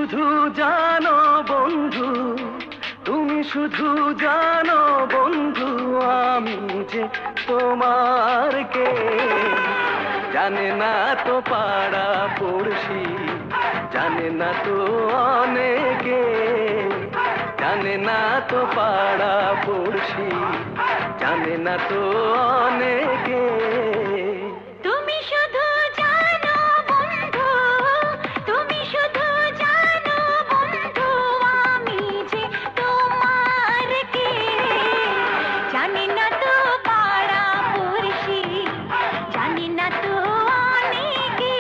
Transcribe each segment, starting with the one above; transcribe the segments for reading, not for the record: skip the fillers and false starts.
শুধু জানো বন্ধু, তুমি শুধু জানো বন্ধু, আমি যে তোমার কে। জানে না তো পাড়া পড়শি, জানে না তো অনেকে, জানে না তো পাড়া পড়শি, জানে না তো অনেকে। তুমি শুধু জানো বন্ধু, তুমি শুধু জানো বন্ধু, আমি যে তোমার কে। জানি না তো পাড়া পড়শি, জানি না তো অনেকে,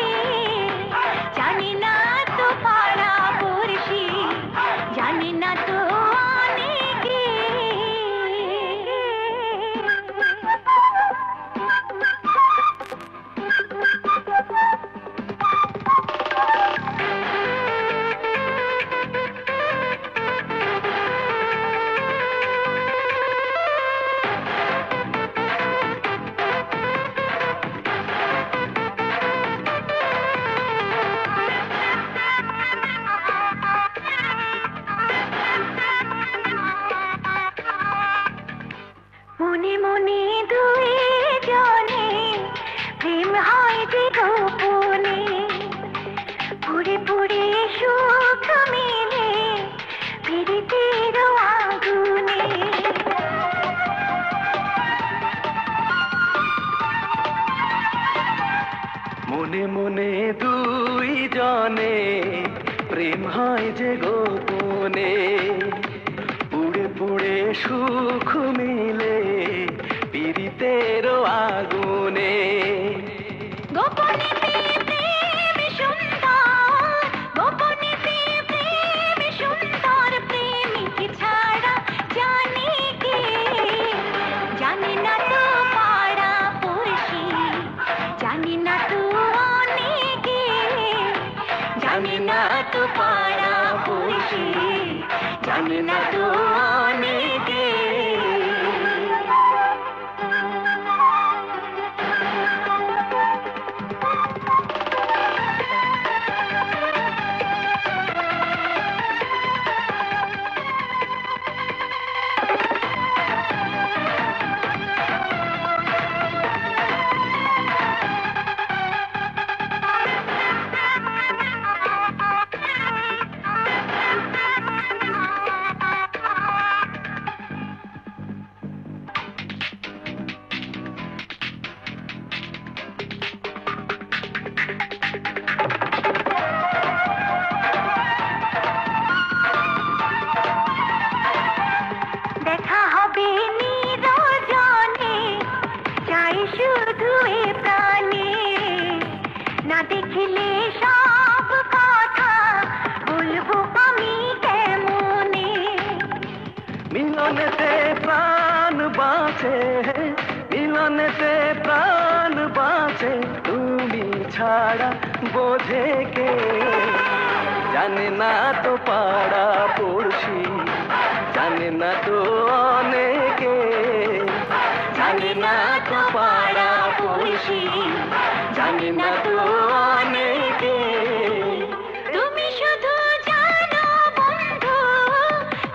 জানি না তো পাড়া পড়শি, জানি না তো অনেকে। মনে মনে দুই জনে প্রেম হয় যে গোপনে, পুড়ে পুড়ে সুখ মিলে প্রীতির আগুনে। মনে মনে দুই জনে প্রেম হয় যে গোপনে, পুড়ে পুড়ে সুখ মিলে পীড়িতের আগুনে। গোপনে প্রেম সুন্দর, গোপনে প্রেম সুন্দর, প্রেমিক ছাড়া জানে কে। জানি না তো পাড়া পড়শি, জানি না তো অনেকে, জানি না তো পাড়া পড়শি, জানি না তো অনেকে। দেখা হবে নিরজনে, চাই শুধু এ প্রাণে, না দেখলে সব কথা বলবো আমি কেমনে। মিলনেতে প্রাণ বাঁচে, মিলনেতে প্রাণ বাঁচে, তুমি ছাড়া বোঝে কে। জানে না তো পাড়া পড়শি, জানে না তো অনেকে, জানে না তো পাড়া পড়শি, জানে না তো অনেকে। তুমি শুধু জানো বন্ধু,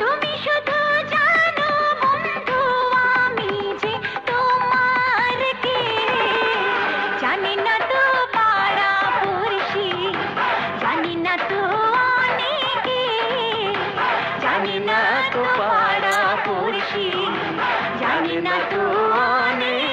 তুমি শুধু জানো বন্ধু, আমি যে তোমার কে। জানি না তো পাড়া পড়শি, জানি না তো অনেকে, জানি না তো পাড়া পড়শি, জানি না তো অনেকে।